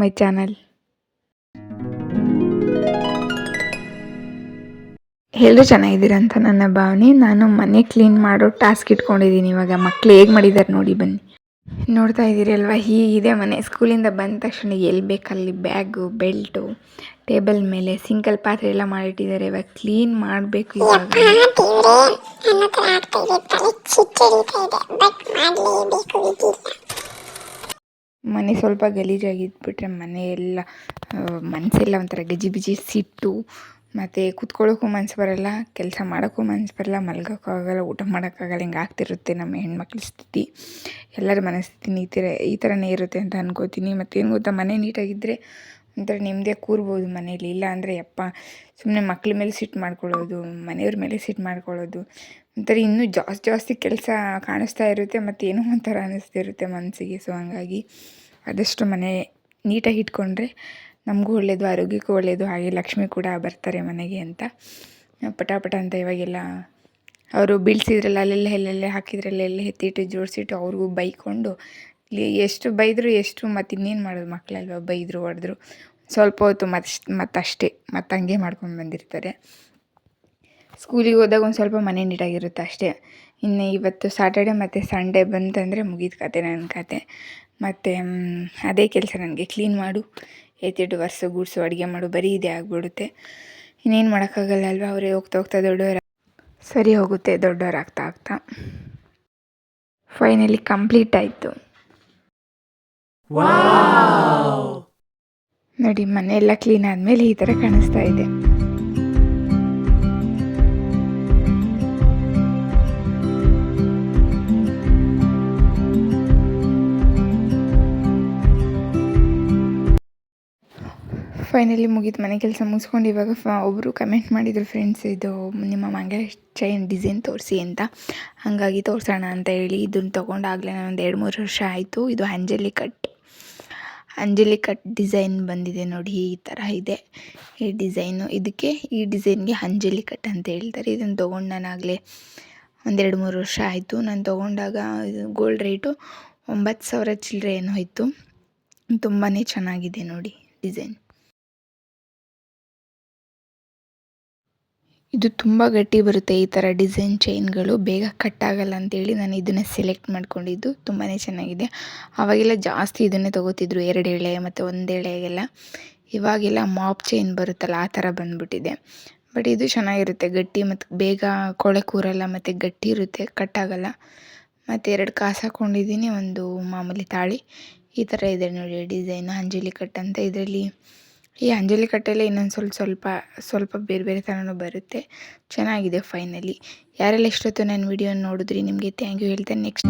My channel. ಎಲ್ಲರೂ ಚೆನ್ನಾಗಿದ್ದೀರಾ ಅಂತ ನನ್ನ ಭಾವನೆ. ನಾನು ಮನೆ ಕ್ಲೀನ್ ಮಾಡೋ ಟಾಸ್ಕ್ ಇಟ್ಕೊಂಡಿದ್ದೀನಿ. ಇವಾಗ ಮಕ್ಕಳು ಹೇಗೆ ಮಾಡಿದ್ದಾರೆ ನೋಡಿ ಬನ್ನಿ. ನೋಡ್ತಾ ಇದ್ದೀರಿ ಅಲ್ವಾ, ಹೀಗಿದೆ ಮನೆ. ಸ್ಕೂಲಿಂದ ಬಂದ ತಕ್ಷಣ ಎಲ್ಲಿ ಬೇಕಲ್ಲಿ ಬ್ಯಾಗು, ಬೆಲ್ಟು, ಟೇಬಲ್ ಮೇಲೆ ಸಿಂಕಲ್ ಪಾತ್ರೆ ಎಲ್ಲ ಮಾಡಿಟ್ಟಿದ್ದಾರೆ. ಇವಾಗ ಕ್ಲೀನ್ ಮಾಡಬೇಕು. ಮನೆ ಸ್ವಲ್ಪ ಗಲೀಜಾಗಿದ್ಬಿಟ್ರೆ ಮನೆ ಎಲ್ಲ ಮನಸ್ಸೆಲ್ಲ ಒಂಥರ ಗಜಿ ಬಿಜಿ ಸಿಟ್ಟು, ಮತ್ತು ಕೂತ್ಕೊಳ್ಳೋಕ್ಕೂ ಮನಸ್ಸು ಬರೋಲ್ಲ, ಕೆಲಸ ಮಾಡೋಕ್ಕೂ ಮನಸ್ಸು ಬರೋಲ್ಲ, ಮಲ್ಗೋಕ್ಕೂ ಆಗೋಲ್ಲ, ಊಟ ಮಾಡೋಕ್ಕಾಗಲ್ಲ. ಹಿಂಗೆ ಆಗ್ತಿರುತ್ತೆ ನಮ್ಮ ಹೆಣ್ಮಕ್ಳ ಸ್ಥಿತಿ. ಎಲ್ಲರ ಮನಸ್ಥಿತಿ ಈ ಥರನೇ ಇರುತ್ತೆ ಅಂತ ಅನ್ಕೋತೀನಿ. ಮತ್ತೇನು ಗೊತ್ತಾ, ಮನೆ ನೀಟಾಗಿದ್ದರೆ ಒಂಥರ ನೆಮ್ಮದಿಯಾಗಿ ಕೂರ್ಬೋದು ಮನೇಲಿ. ಇಲ್ಲ ಅಂದರೆ ಯಪ್ಪ ಸುಮ್ಮನೆ ಮಕ್ಳ ಮೇಲೆ ಸಿಟ್ಟು ಮಾಡ್ಕೊಳ್ಳೋದು, ಮನೆಯವ್ರ ಮೇಲೆ ಸಿಟ್ಟು ಮಾಡ್ಕೊಳ್ಳೋದು, ಒಂಥರ ಇನ್ನೂ ಜಾಸ್ತಿ ಕೆಲಸ ಕಾಣಿಸ್ತಾ ಇರುತ್ತೆ. ಮತ್ತು ಏನೋ ಒಂಥರ ಅನ್ನಿಸ್ತಿರುತ್ತೆ ಮನಸ್ಸಿಗೆ. ಸೊ ಹಂಗಾಗಿ ಆದಷ್ಟು ಮನೆ ನೀಟಾಗಿ ಇಟ್ಕೊಂಡ್ರೆ ನಮಗೂ ಒಳ್ಳೆಯದು, ಆರೋಗ್ಯಕ್ಕೂ ಒಳ್ಳೆಯದು, ಹಾಗೆ ಲಕ್ಷ್ಮಿ ಕೂಡ ಬರ್ತಾರೆ ಮನೆಗೆ ಅಂತ. ಪಟ ಅಂತ ಇವಾಗೆಲ್ಲ ಅವರು ಬೀಳ್ಸಿದ್ರಲ್ಲ ಅಲ್ಲೆಲ್ಲ ಹಾಕಿದ್ರಲ್ಲೆಲ್ಲ ಎತ್ತಿಟ್ಟು ಜೋಡಿಸಿಟ್ಟು ಅವ್ರಿಗೂ ಬೈಕೊಂಡು ಎಷ್ಟು ಬೈದರು ಮತ್ತು ಇನ್ನೇನು ಮಾಡೋದು, ಮಕ್ಕಳಲ್ವ, ಬೈದರು ಹೊಡೆದ್ರು ಸ್ವಲ್ಪ ಹೊತ್ತು ಮತ್ತಷ್ಟೇ ಹಂಗೆ ಮಾಡ್ಕೊಂಡು ಬಂದಿರ್ತಾರೆ. ಸ್ಕೂಲಿಗೆ ಹೋದಾಗ ಒಂದು ಸ್ವಲ್ಪ ಮನೆ ನೀಟಾಗಿರುತ್ತೆ ಅಷ್ಟೇ. ಇನ್ನು ಇವತ್ತು ಸಾಟರ್ಡೆ ಮತ್ತು ಸಂಡೇ ಬಂತಂದರೆ ಮುಗಿದ ಕತೆ ನನ್ನ ಕತೆ. ಮತ್ತು ಅದೇ ಕೆಲಸ ನನಗೆ, ಕ್ಲೀನ್ ಮಾಡು, ಎತ್ತಿಟ್ಟು ಒರೆಸು, ಗೂಡಿಸು, ಅಡುಗೆ ಮಾಡು, ಬರೀ ಇದೇ ಆಗಿಬಿಡುತ್ತೆ. ಇನ್ನೇನು ಮಾಡೋಕ್ಕಾಗಲ್ಲ ಅಲ್ವಾ. ಅವರೇ ಹೋಗ್ತಾ ಸರಿ ಹೋಗುತ್ತೆ ದೊಡ್ಡವರಾಗ್ತಾ. ಫೈನಲಿ ಕಂಪ್ಲೀಟ್ ಆಯಿತು ನೋಡಿ. ಮನೆಯೆಲ್ಲ ಕ್ಲೀನ್ ಆದಮೇಲೆ ಈ ಥರ ಕಾಣಿಸ್ತಾ ಇದೆ. ಫೈನಲಿ ಮುಗೀತು ಮನೆ ಕೆಲಸ ಮುಗಿಸ್ಕೊಂಡು. ಇವಾಗ ಒಬ್ಬರು ಕಮೆಂಟ್ ಮಾಡಿದರು, ಫ್ರೆಂಡ್ಸ್, ಇದು ನಿಮ್ಮ ಮಂಗಳ ಚೈನ್ ಡಿಸೈನ್ ತೋರಿಸಿ ಅಂತ. ಹಾಗಾಗಿ ತೋರಿಸೋಣ ಅಂತ ಹೇಳಿ ಇದನ್ನು ತೊಗೊಂಡಾಗಲೇ ಒಂದು 2-3 ವರ್ಷ ಆಯಿತು. ಇದು ಅಂಜಲಿ ಕಟ್ ಡಿಸೈನ್ ಬಂದಿದೆ ನೋಡಿ. ಈ ಥರ ಇದೆ ಈ ಡಿಸೈನು. ಈ ಡಿಸೈನ್ಗೆ ಅಂಜಲಿ ಕಟ್ ಅಂತ ಹೇಳ್ತಾರೆ. ಇದನ್ನು ತೊಗೊಂಡು ನಾನಾಗಲೇ ಒಂದು 2-3 ವರ್ಷ ಆಯಿತು. ನಾನು ತೊಗೊಂಡಾಗ ಇದು ಗೋಲ್ಡ್ ರೇಟು 9,000 ಚಿಲ್ಲರೆ ಏನೋ ಇತ್ತು. ತುಂಬಾ ಚೆನ್ನಾಗಿದೆ ನೋಡಿ ಡಿಸೈನ್. ಇದು ತುಂಬ ಗಟ್ಟಿ ಬರುತ್ತೆ ಈ ಥರ ಡಿಸೈನ್ ಚೈನ್ಗಳು, ಬೇಗ ಕಟ್ಟಾಗಲ್ಲ ಅಂತೇಳಿ ನಾನು ಇದನ್ನೇ ಸೆಲೆಕ್ಟ್ ಮಾಡ್ಕೊಂಡಿದ್ದು. ತುಂಬಾ ಚೆನ್ನಾಗಿದೆ. ಆವಾಗೆಲ್ಲ ಜಾಸ್ತಿ ಇದನ್ನೇ ತೊಗೋತಿದ್ರು, 2 ಎಳೆ ಮತ್ತು 1 ಎಳೆಗೆಲ್ಲ. ಇವಾಗೆಲ್ಲ ಮಾಪ್ ಚೈನ್ ಬರುತ್ತಲ್ಲ ಆ ಥರ ಬಂದುಬಿಟ್ಟಿದೆ. ಬಟ್ ಇದು ಚೆನ್ನಾಗಿರುತ್ತೆ, ಗಟ್ಟಿ ಮತ್ತು ಬೇಗ ಕೊಳೆ ಕೂರಲ್ಲ ಮತ್ತು ಗಟ್ಟಿ ಇರುತ್ತೆ, ಕಟ್ಟಾಗಲ್ಲ. ಮತ್ತು 2 ಕಾಸು ಹಾಕ್ಕೊಂಡಿದ್ದೀನಿ, ಒಂದು ಮಾಮೂಲಿ ತಾಳಿ. ಈ ಥರ ಇದೆ ನೋಡಿ ಡಿಸೈನ್ ಅಂಜಲಿ ಕಟ್ ಅಂತ. ಇದರಲ್ಲಿ ಈ ಅಂಜಲಿ ಕಟ್ಟೆಲ್ಲ ಇನ್ನೊಂದು ಸ್ವಲ್ಪ ಬೇರೆ ಥರನೂ ಬರುತ್ತೆ. ಚೆನ್ನಾಗಿದೆ ಫೈನಲಿ. ಯಾರೆಲ್ಲ ಇಷ್ಟೊತ್ತು ನನ್ನ ವಿಡಿಯೋ ನೋಡಿದ್ರಿ ನಿಮಗೆ ಥ್ಯಾಂಕ್ ಯು ಹೇಳ್ತೇನೆ. ನೆಕ್ಸ್ಟ್